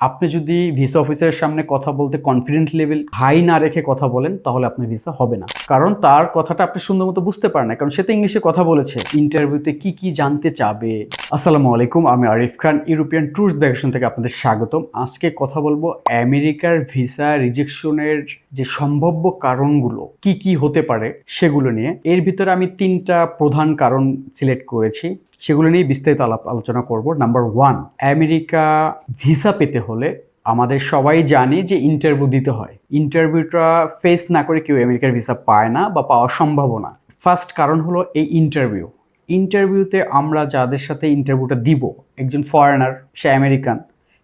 আপনি যদি ভিসা অফিসারের সামনে কথা বলতে কনফিডেন্ট লেভেল হাই না রেখে কথা বলেন তাহলে আপনার ভিসা হবে না। কারণ তার কথাটা আপনি সুন্দর মতো বুঝতে পারেন না, কারণ সে তো ইংলিশে কথা বলেছে। ইন্টারভিউতে কি কি জানতে চাবে। আসসালামু আলাইকুম, আমি আরিফ খান, ইউরোপিয়ান ট্যুরস ভ্যাকেশন থেকে আপনাদের স্বাগতম। আজকে কথা বলবো আমেরিকার ভিসা রিজেকশনের যে সম্ভাব্য কারণগুলো কি কি হতে পারে সেগুলো নিয়ে। এর ভিতরে আমি 3টা প্রধান কারণ সিলেক্ট করেছি, সেগুলো নিয়ে বিস্তারিত আলোচনা করব। নাম্বার 1, আমেরিকা ভিসা পেতে হলে আমাদের সবাই জানি যে ইন্টারভিউ দিতে হয়। ইন্টারভিউটা ফেস না করে কেউ আমেরিকার ভিসা পায় না বা পাওয়ার সম্ভাবনা। ফার্স্ট কারণ হলো এই ইন্টারভিউতে আমরা যাদের সাথে ইন্টারভিউটা দিব, একজন ফরেনার, সে আমেরিকান,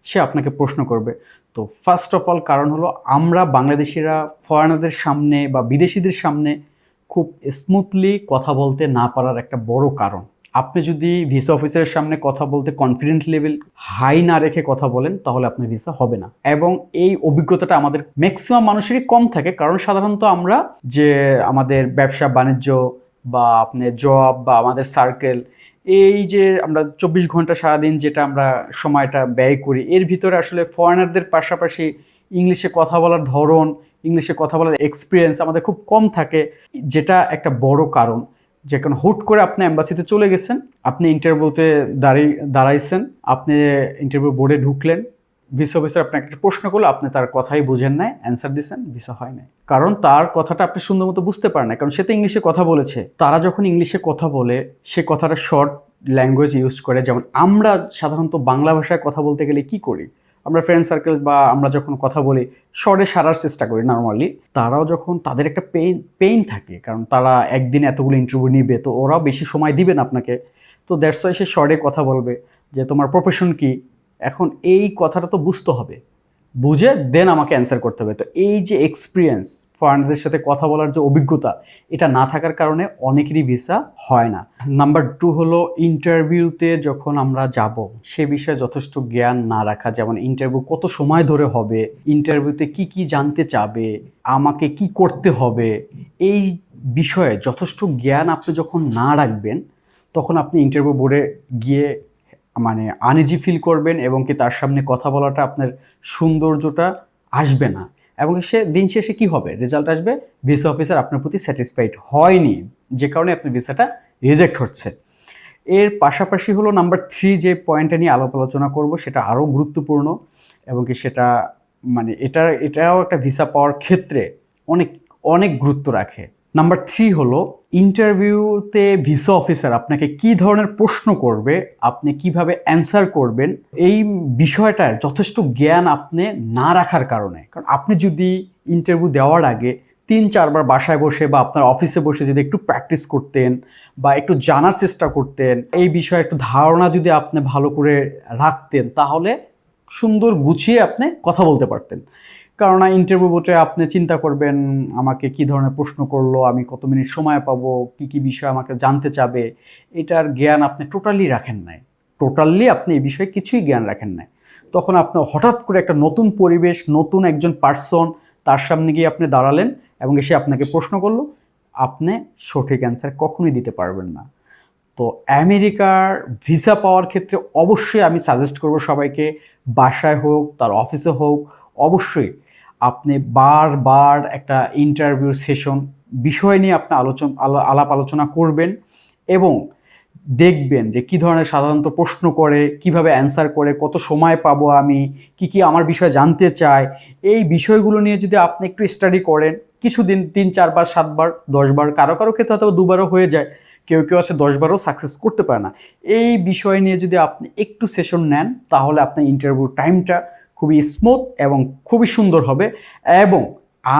সে আপনাকে প্রশ্ন করবে। তো ফার্স্ট অফ অল কারণ হলো আমরা বাংলাদেশিরা ফরেনারদের সামনে বা বিদেশিদের সামনে খুব স্মুথলি কথা বলতে না পারার একটা বড় কারণ। আপনি যদি ভিসা অফিসারের সামনে কথা বলতে কনফিডেন্ট লেভেল হাই না রেখে কথা বলেন তাহলে আপনার ভিসা হবে না। এবং এই অভিজ্ঞতাটা আমাদের ম্যাক্সিমাম মানুষেরই কম থাকে, কারণ সাধারণত আমরা যে আমাদের ব্যবসা বাণিজ্য বা আপনার জব বা আমাদের সার্কেল, এই যে আমরা 24 ঘন্টা সারাদিন যেটা আমরা সময়টা ব্যয় করি, এর ভিতরে আসলে ফরেনারদের পাশাপাশি ইংলিশে কথা বলার ধরন, ইংলিশে কথা বলার এক্সপিরিয়েন্স আমাদের খুব কম থাকে, যেটা একটা বড় কারণ। যে কারণ হুট করে আপনি অ্যাম্বাসিতে চলে গেছেন, আপনি ইন্টারভিউতে দাঁড়াইছেন, আপনি ইন্টারভিউ বোর্ডে ঢুকলেন, ভিসা অফিসার আপনাকে একটা প্রশ্ন করলো, আপনি তার কথাই বুঝেন নাই, অ্যান্সার দিচ্ছেন, ভিসা হয় নাই। কারণ তার কথাটা আপনি সুন্দর মতো বুঝতে পারেন না, কারণ সে তো ইংলিশে কথা বলেছে। তারা যখন ইংলিশে কথা বলে সে কথাটা শর্ট ল্যাঙ্গুয়েজ ইউজ করে। যেমন আমরা সাধারণত বাংলা ভাষায় কথা বলতে গেলে কি করি, আমরা ফ্রেন্ড সার্কেল বা আমরা যখন কথা বলি শর্টে সারার চেষ্টা করি নর্মালি। তারাও যখন তাদের একটা পেইন থাকে, কারণ তারা একদিন এতগুলো ইন্টারভিউ নিবে, তো ওরাও বেশি সময় দিবে না আপনাকে। তো দ্যাটস ওয়াই সে শর্টে কথা বলবে যে তোমার প্রফেশন কি। এখন এই কথাটা তো বুঝতে হবে, বুঝে দেন আমাকে অ্যান্সার করতে হবে। তো এই যে এক্সপিরিয়েন্স, ফরেনারদের সাথে কথা বলার যে অভিজ্ঞতা, এটা না থাকার কারণে অনেকেরই ভিসা হয় না। নাম্বার 2 হলো ইন্টারভিউতে যখন আমরা যাব সে বিষয়ে যথেষ্ট জ্ঞান না রাখা। যেমন ইন্টারভিউ কত সময় ধরে হবে, ইন্টারভিউতে কি কি জানতে চাবে, আমাকে কি করতে হবে, এই বিষয়ে যথেষ্ট জ্ঞান আপনি যখন না রাখবেন তখন আপনি ইন্টারভিউ বোর্ডে গিয়ে মানে আনইজি ফিল করবেন, এবং কি তার সামনে কথা বলাটা আপনার সৌন্দর্যটা আসবে না। এবং সে দিন শেষে কি হবে, রেজাল্ট আসবে ভিসা অফিসার আপনার প্রতি স্যাটিসফাইড হয়নি, যে কারণে আপনার ভিসাটা রিজেক্ট হচ্ছে। এর পাশাপাশি হলো নাম্বার 3, যে পয়েন্টটা নিয়ে আলোচনা করব সেটা আরও গুরুত্বপূর্ণ, এবং কি সেটা মানে এটাও একটা ভিসা পাওয়ার ক্ষেত্রে অনেক অনেক গুরুত্ব রাখে। নাম্বার 3 হলো ইন্টারভিউতে ভিসা অফিসার আপনাকে কি ধরনের প্রশ্ন করবে, আপনি কিভাবে অ্যান্সার করবেন, এই বিষয়টার যথেষ্ট জ্ঞান আপনি না রাখার কারণে। কারণ আপনি যদি ইন্টারভিউ দেওয়ার আগে 3-4বার বাসায় বসে বা আপনার অফিসে বসে যদি একটু প্র্যাকটিস করতেন বা একটু জানার চেষ্টা করতেন, এই বিষয়ে একটু ধারণা যদি আপনি ভালো করে রাখতেন, তাহলে সুন্দর গুছিয়ে আপনি কথা বলতে পারতেন। কেননা ইন্টারভিউ বোর্ডে আপনি চিন্তা করবেন আমাকে কি ধরনের প্রশ্ন করলো, আমি কত মিনিট সময় পাবো, কি কি বিষয় আমাকে জানতে চাবে, এটার জ্ঞান আপনি টোটালি রাখেন নাই। আপনি এই বিষয়ে কিছুই জ্ঞান রাখেন নাই। তখন আপনি হঠাৎ করে একটা নতুন পরিবেশ, নতুন একজন পার্সন, তার সামনে গিয়ে আপনি দাঁড়ালেন এবং সে আপনাকে প্রশ্ন করলো, আপনি সঠিক অ্যান্সার কখনোই দিতে পারবেন না। তো আমেরিকার ভিসা পাওয়ার ক্ষেত্রে অবশ্যই আমি সাজেস্ট করব সবাইকে, বাসায় হোক তার অফিসে হোক, অবশ্যই আপনি বারবার একটা ইন্টারভিউ সেশন বিষয় নিয়ে আপনি আলাপ আলোচনা করবেন, এবং দেখবেন যে কি ধরনের সাধারণত প্রশ্ন করে, কিভাবে অ্যান্সার করে, কত সময় পাবো আমি, কি কি আমার বিষয়ে জানতে চায়। এই বিষয়গুলো নিয়ে যদি আপনি একটু স্টাডি করেন কিছুদিন, 3-4বার 7বার 10বার, কারো কারো ক্ষেত্রে হয়তো 2বারও হয়ে যায়, কেউ কেউ আছে 10বারও সাকসেস করতে পারে না। এই বিষয় নিয়ে যদি আপনি একটু সেশন নেন তাহলে আপনার ইন্টারভিউ টাইমটা খুবই স্মুথ এবং খুবই সুন্দর হবে, এবং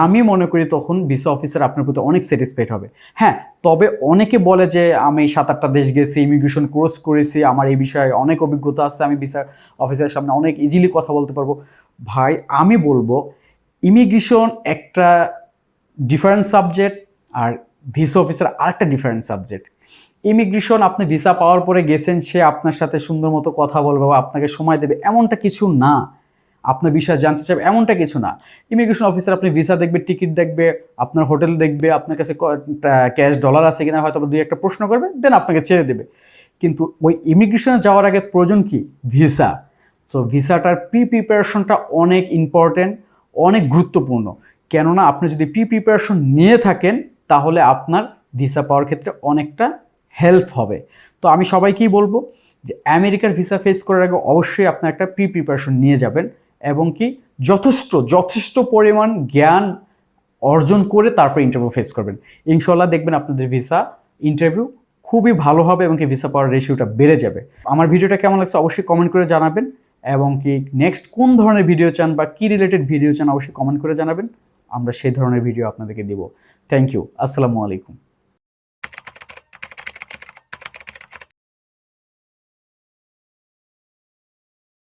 আমি মনে করি তখন ভিসা অফিসার আপনার প্রতি অনেক স্যাটিসফাইড হবে। হ্যাঁ, তবে অনেকে বলে যে আমি 7-8টা দেশ গেছি, ইমিগ্রেশন কোর্স করেছি, আমার এই বিষয়ে অনেক অভিজ্ঞতা আছে, আমি ভিসা অফিসারের সামনে অনেক ইজিলি কথা বলতে পারবো। ভাই, আমি বলবো ইমিগ্রেশন একটা ডিফারেন্ট সাবজেক্ট, আর ভিসা অফিসার আরেকটা ডিফারেন্ট সাবজেক্ট। ইমিগ্রেশন আপনি ভিসা পাওয়ার পরে গেছেন, সে আপনার সাথে সুন্দর মতো কথা বলবে বা আপনাকে সময় দেবে এমনটা কিছু না, আপনার বিষয়ে জানতে চাইবে এমনটা কিছু না। ইমিগ্রেশন অফিসার আপনি ভিসা দেখবে, টিকিট দেখবে, আপনার হোটেল দেখবে, আপনার কাছে ক্যাশ ডলার আছে কিনা হয়তো 2-1টা প্রশ্ন করবে, দেন আপনাকে ছেড়ে দেবে। কিন্তু ওই ইমিগ্রেশনে যাওয়ার আগে প্রয়োজন কি, ভিসা। সো ভিসাটার প্রিপারেশনটা অনেক ইম্পর্টেন্ট, অনেক গুরুত্বপূর্ণ। কেননা আপনি যদি প্রিপারেশন নিয়ে থাকেন তাহলে আপনার ভিসা পাওয়ার ক্ষেত্রে অনেকটা হেল্প হবে। তো আমি সবাইকেই বলবো যে আমেরিকার ভিসা ফেস করার আগে অবশ্যই আপনার একটা প্রিপারেশন নিয়ে যাবেন এবং কি যথেষ্ট পরিমাণ জ্ঞান অর্জন করে তারপর ইন্টারভিউ ফেস করবেন। ইনশাল্লাহ দেখবেন আপনাদের ভিসা ইন্টারভিউ খুবই ভালো হবে এবং কি ভিসা পাওয়ার রেশিওটা বেড়ে যাবে। আমার ভিডিওটা কেমন লাগছে অবশ্যই কমেন্ট করে জানাবেন এবং কি নেক্সট কোন ধরনের ভিডিও চান বা কি রিলেটেড ভিডিও চান অবশ্যই কমেন্ট করে জানাবেন, আমরা সেই ধরনের ভিডিও আপনাদেরকে দিব। থ্যাংক ইউ, আসসালামু আলাইকুম।